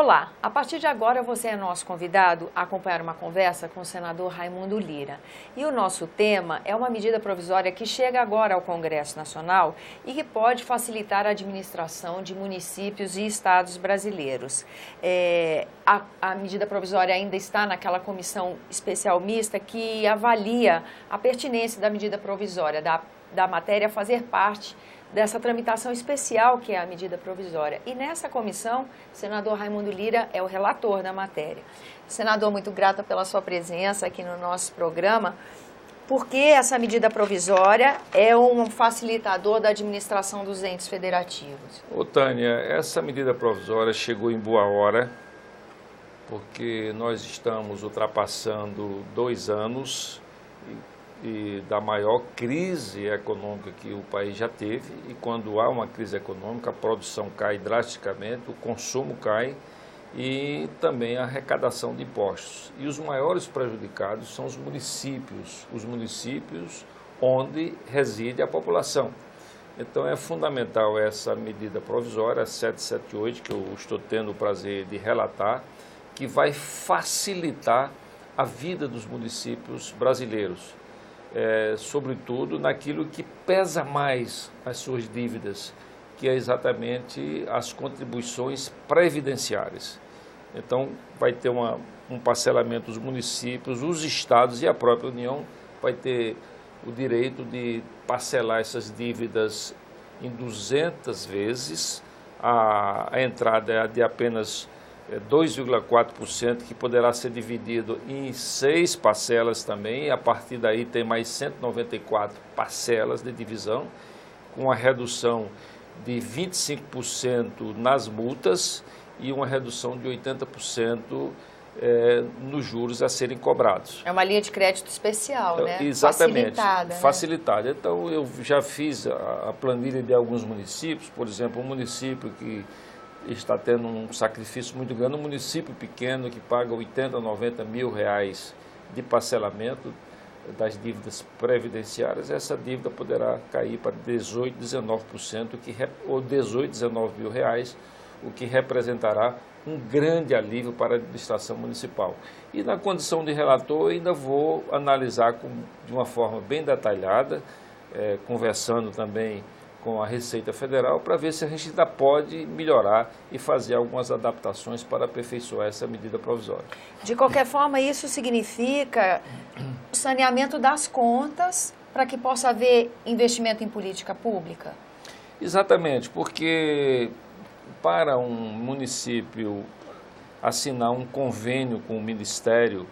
Olá, a partir de agora você é nosso convidado a acompanhar uma conversa com o senador Raimundo Lira. E o nosso tema é uma medida provisória que chega agora ao Congresso Nacional e que pode facilitar a administração de municípios e estados brasileiros. A medida provisória ainda está naquela comissão especial mista que avalia a pertinência da medida provisória, da matéria fazer parte dessa tramitação especial que é a medida provisória. E nessa comissão, o senador Raimundo Lira é o relator da matéria. Senador, muito grata pela sua presença aqui no nosso programa, porque essa medida provisória é um facilitador da administração dos entes federativos. Ô Tânia, essa medida provisória chegou em boa hora, porque nós estamos ultrapassando 2 anos e da maior crise econômica que o país já teve, e quando há uma crise econômica, a produção cai drasticamente, o consumo cai e também a arrecadação de impostos. E os maiores prejudicados são os municípios onde reside a população. Então é fundamental essa medida provisória, 778, que eu estou tendo o prazer de relatar, que vai facilitar a vida dos municípios brasileiros. Sobretudo naquilo que pesa mais as suas dívidas, que é exatamente as contribuições previdenciárias. Então, vai ter um parcelamento dos municípios, os estados e a própria União vai ter o direito de parcelar essas dívidas em 200 vezes. A entrada é de apenas 2,4%, que poderá ser dividido em 6 parcelas também, e a partir daí tem mais 194 parcelas de divisão, com a redução de 25% nas multas e uma redução de 80% nos juros a serem cobrados. É uma linha de crédito especial, né? Exatamente, facilitada. Facilitada. Então, eu já fiz a planilha de alguns municípios, por exemplo, um município que está tendo um sacrifício muito grande, um município pequeno que paga 80, 90 mil reais de parcelamento das dívidas previdenciárias, essa dívida poderá cair para 18, 19%, ou 18, 19 mil reais, o que representará um grande alívio para a administração municipal. E na condição de relator, eu ainda vou analisar de uma forma bem detalhada, conversando também com a Receita Federal, para ver se a gente ainda pode melhorar e fazer algumas adaptações para aperfeiçoar essa medida provisória. De qualquer forma, isso significa o saneamento das contas para que possa haver investimento em política pública? Exatamente, porque para um município assinar um convênio com o Ministério,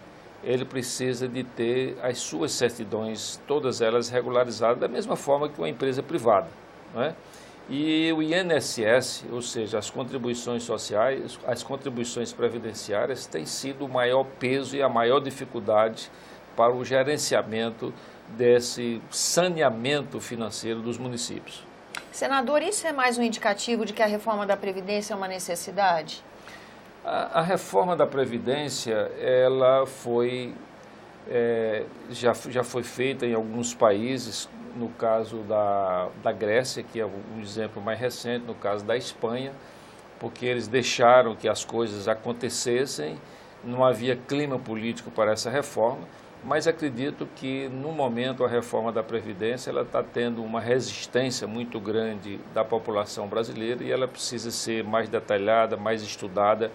ele precisa de ter as suas certidões, todas elas regularizadas, da mesma forma que uma empresa privada. Não é? E o INSS, ou seja, as contribuições sociais, as contribuições previdenciárias, têm sido o maior peso e a maior dificuldade para o gerenciamento desse saneamento financeiro dos municípios. Senador, isso é mais um indicativo de que a reforma da Previdência é uma necessidade? A reforma da Previdência, ela foi, já foi feita em alguns países, no caso da Grécia, que é um exemplo mais recente, no caso da Espanha, porque eles deixaram que as coisas acontecessem, não havia clima político para essa reforma, mas acredito que, no momento, a reforma da Previdência ela está tendo uma resistência muito grande da população brasileira e ela precisa ser mais detalhada, mais estudada,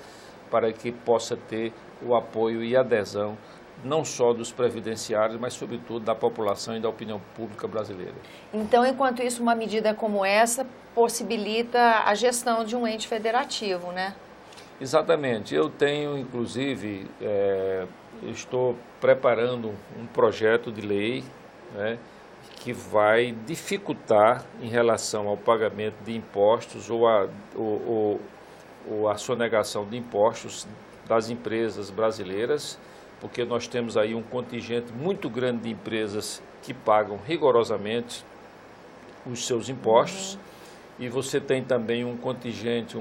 para que possa ter o apoio e adesão não só dos previdenciários, mas sobretudo da população e da opinião pública brasileira. Então, enquanto isso, uma medida como essa possibilita a gestão de um ente federativo, né? Exatamente. Eu tenho, inclusive, estou preparando um projeto de lei, né, que vai dificultar em relação ao pagamento de impostos ou a sonegação de impostos das empresas brasileiras, porque nós temos aí um contingente muito grande de empresas que pagam rigorosamente os seus impostos, e você tem também um contingente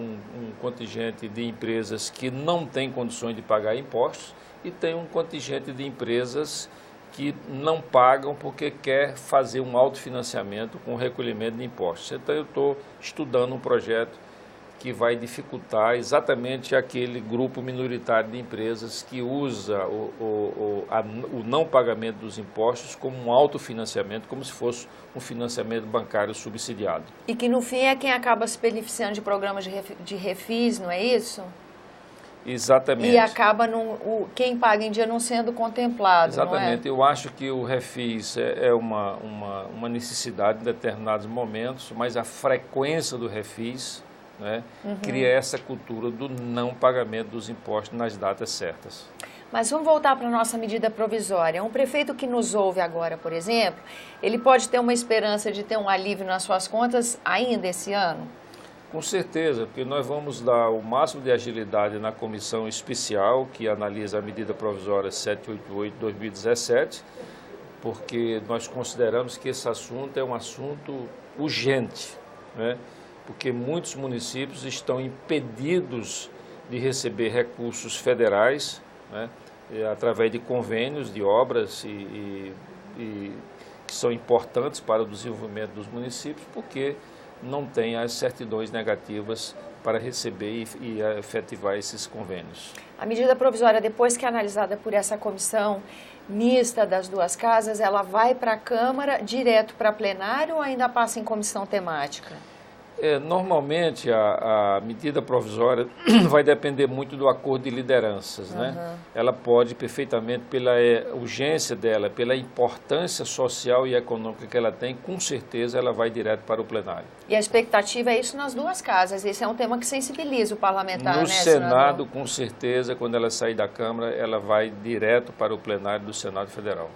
de empresas que não têm condições de pagar impostos, e tem um contingente de empresas que não pagam porque quer fazer um autofinanciamento com o recolhimento de impostos. Então eu estou estudando um projeto que vai dificultar exatamente aquele grupo minoritário de empresas que usa o não pagamento dos impostos como um autofinanciamento, como se fosse um financiamento bancário subsidiado. E que no fim é quem acaba se beneficiando de programas de refis, não é isso? Exatamente. E acaba quem paga em dia não sendo contemplado. Exatamente. Não é? Eu acho que o refis é uma necessidade em determinados momentos, mas a frequência do refis, né, cria essa cultura do não pagamento dos impostos nas datas certas. Mas vamos voltar para a nossa medida provisória. Um prefeito que nos ouve agora, por exemplo, ele pode ter uma esperança de ter um alívio nas suas contas ainda esse ano? Com certeza, porque nós vamos dar o máximo de agilidade na comissão especial que analisa a medida provisória 788/2017, porque nós consideramos que esse assunto é um assunto urgente, né? Porque muitos municípios estão impedidos de receber recursos federais, né, através de convênios de obras que são importantes para o desenvolvimento dos municípios, porque não tem as certidões negativas para receber e efetivar esses convênios. A medida provisória, depois que é analisada por essa comissão mista das duas casas, ela vai para a Câmara direto para plenário ou ainda passa em comissão temática? Normalmente a medida provisória vai depender muito do acordo de lideranças, né? Ela pode perfeitamente, pela urgência dela, pela importância social e econômica que ela tem, com certeza ela vai direto para o plenário. E a expectativa é isso nas duas casas, esse é um tema que sensibiliza o parlamentar, no né, Senado, senador? Com certeza, quando ela sair da Câmara, ela vai direto para o plenário do Senado Federal.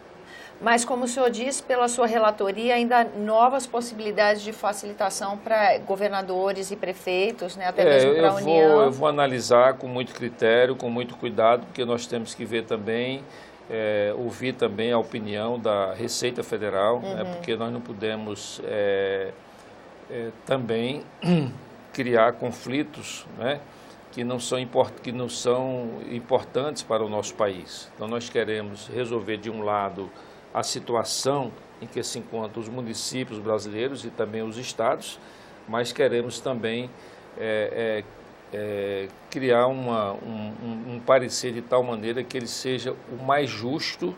Mas, como o senhor disse, pela sua relatoria, ainda há novas possibilidades de facilitação para governadores e prefeitos, né, até mesmo para a União. Eu vou analisar com muito critério, com muito cuidado, porque nós temos que ver também, ouvir também a opinião da Receita Federal, né, porque nós não podemos também criar conflitos, né, que não são importantes para o nosso país. Então, nós queremos resolver, de um lado, a situação em que se encontram os municípios brasileiros e também os estados, mas queremos também criar um parecer de tal maneira que ele seja o mais justo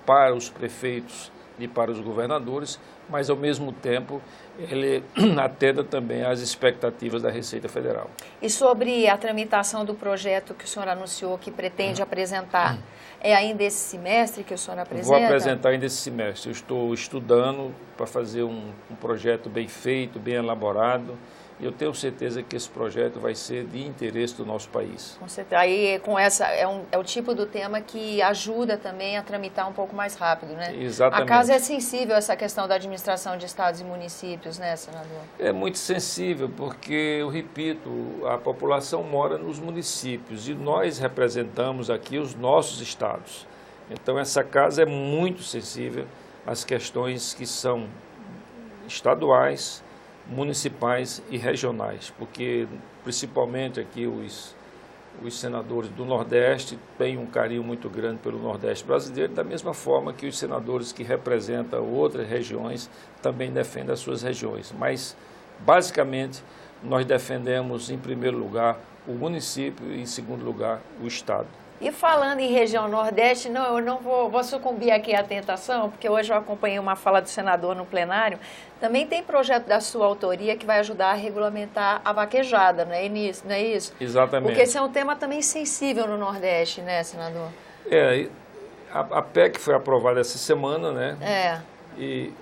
para os prefeitos e para os governadores, mas ao mesmo tempo ele atenda também às expectativas da Receita Federal. E sobre a tramitação do projeto que o senhor anunciou que pretende apresentar, é ainda esse semestre que o senhor apresenta? Vou apresentar ainda esse semestre. Eu estou estudando para fazer um projeto bem feito, bem elaborado. E eu tenho certeza que esse projeto vai ser de interesse do nosso país. Com certeza. Aí, com essa, é o tipo do tema que ajuda também a tramitar um pouco mais rápido, né? Exatamente. A casa é sensível a essa questão da administração de estados e municípios, né, senador? É muito sensível, porque, eu repito, a população mora nos municípios e nós representamos aqui os nossos estados. Então, essa casa é muito sensível às questões que são estaduais, municipais e regionais, porque principalmente aqui os senadores do Nordeste têm um carinho muito grande pelo Nordeste brasileiro, da mesma forma que os senadores que representam outras regiões também defendem as suas regiões. Mas, basicamente, nós defendemos, em primeiro lugar, o município e, em segundo lugar, o Estado. E falando em região Nordeste, eu não vou sucumbir aqui à tentação, porque hoje eu acompanhei uma fala do senador no plenário. Também tem projeto da sua autoria que vai ajudar a regulamentar a vaquejada, não é isso? Exatamente. Porque esse é um tema também sensível no Nordeste, né, senador? A PEC foi aprovada essa semana, né?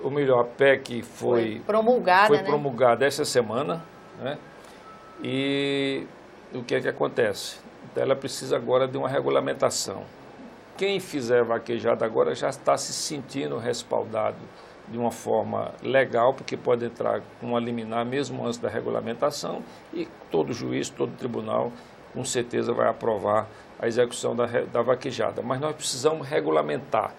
Ou melhor, a PEC foi promulgada essa semana, né? E o que é que acontece? Então, ela precisa agora de uma regulamentação. Quem fizer vaquejada agora já está se sentindo respaldado de uma forma legal, porque pode entrar com uma liminar mesmo antes da regulamentação e todo juiz, todo tribunal, com certeza vai aprovar a execução da vaquejada. Mas nós precisamos regulamentar,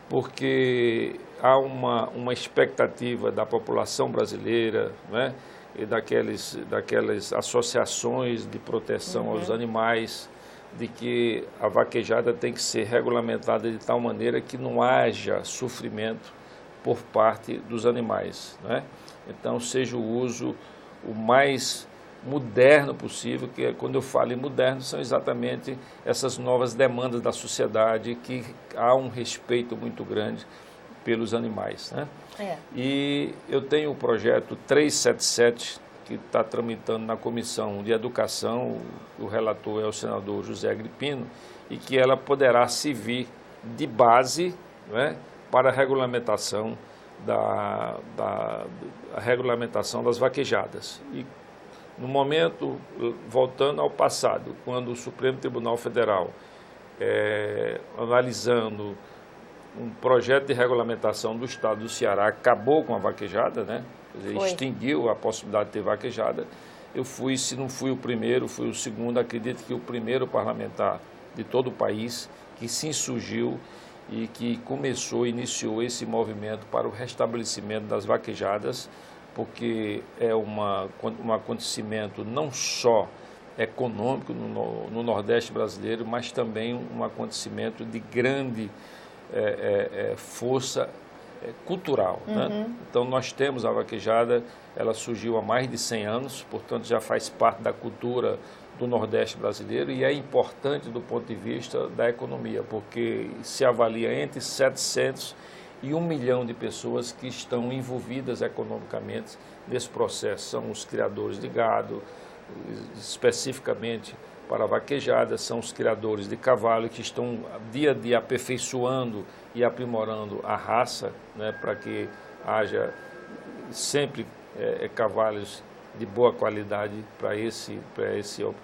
porque há uma expectativa da população brasileira, né? E daquelas associações de proteção aos animais, de que a vaquejada tem que ser regulamentada de tal maneira que não haja sofrimento por parte dos animais, né? Então, seja o uso o mais moderno possível, que quando eu falo em moderno, são exatamente essas novas demandas da sociedade, que há um respeito muito grande pelos animais, né? E eu tenho o projeto 377, que está tramitando na Comissão de Educação, o relator é o senador José Agripino, e que ela poderá servir de base, né, para a regulamentação regulamentação das vaquejadas. E no momento, voltando ao passado, quando o Supremo Tribunal Federal, analisando um projeto de regulamentação do estado do Ceará, acabou com a vaquejada, né? Quer dizer, extinguiu a possibilidade de ter vaquejada. Eu fui, se não fui o primeiro, fui o segundo, acredito que o primeiro parlamentar de todo o país que se insurgiu e que iniciou esse movimento para o restabelecimento das vaquejadas, porque é um acontecimento não só econômico no Nordeste brasileiro, mas também um acontecimento de grande força cultural, né? Então nós temos a vaquejada, ela surgiu há mais de 100 anos, portanto já faz parte da cultura do Nordeste brasileiro e é importante do ponto de vista da economia, porque se avalia entre 700 e 1 milhão de pessoas que estão envolvidas economicamente nesse processo. São os criadores de gado, especificamente para a vaquejada, são os criadores de cavalo que estão dia a dia aperfeiçoando e aprimorando a raça, né, para que haja sempre cavalos de boa qualidade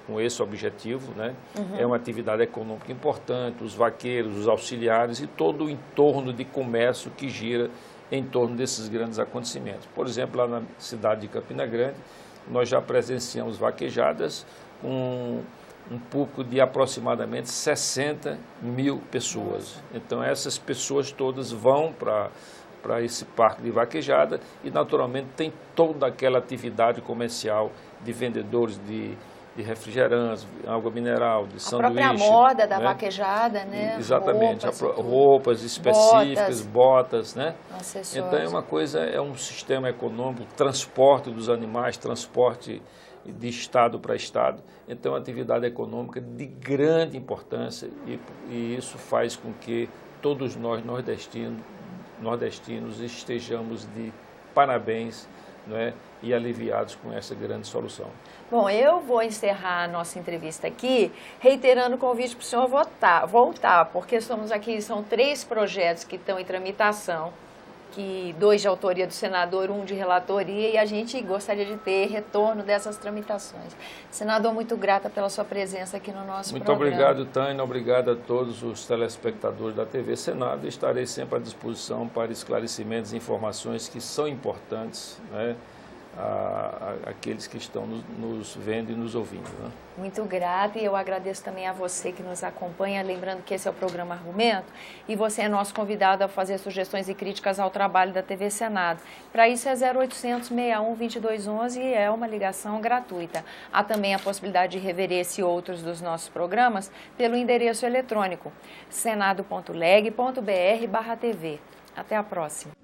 com esse objetivo, né? É uma atividade econômica importante, os vaqueiros, os auxiliares e todo o entorno de comércio que gira em torno desses grandes acontecimentos. Por exemplo, lá na cidade de Campina Grande, nós já presenciamos vaquejadas com um público de aproximadamente 60 mil pessoas. Então essas pessoas todas vão para esse parque de vaquejada e naturalmente tem toda aquela atividade comercial de vendedores de refrigerantes, água mineral, de sanduíche. A própria moda da vaquejada, né? Exatamente, roupas específicas, botas, né? Acessórios. Então é uma coisa, é um sistema econômico, transporte dos animais, transporte de estado para estado. Então é uma atividade econômica de grande importância e isso faz com que todos nós nordestinos estejamos de parabéns, né, e aliviados com essa grande solução. Bom, eu vou encerrar a nossa entrevista aqui, reiterando o convite para o senhor voltar, porque estamos aqui, são 3 projetos que estão em tramitação, 2 de autoria do senador, 1 de relatoria, e a gente gostaria de ter retorno dessas tramitações. Senador, muito grata pela sua presença aqui no nosso programa. Muito obrigado, Tânia, obrigado a todos os telespectadores da TV Senado. Estarei sempre à disposição para esclarecimentos e informações que são importantes, né, aqueles que estão nos vendo e nos ouvindo, né? Muito grata, e eu agradeço também a você que nos acompanha, lembrando que esse é o programa Argumento e você é nosso convidado a fazer sugestões e críticas ao trabalho da TV Senado. Para isso é 0800 61 2211 e é uma ligação gratuita. Há também a possibilidade de rever esse e outros dos nossos programas pelo endereço eletrônico senado.leg.br/TV. Até a próxima.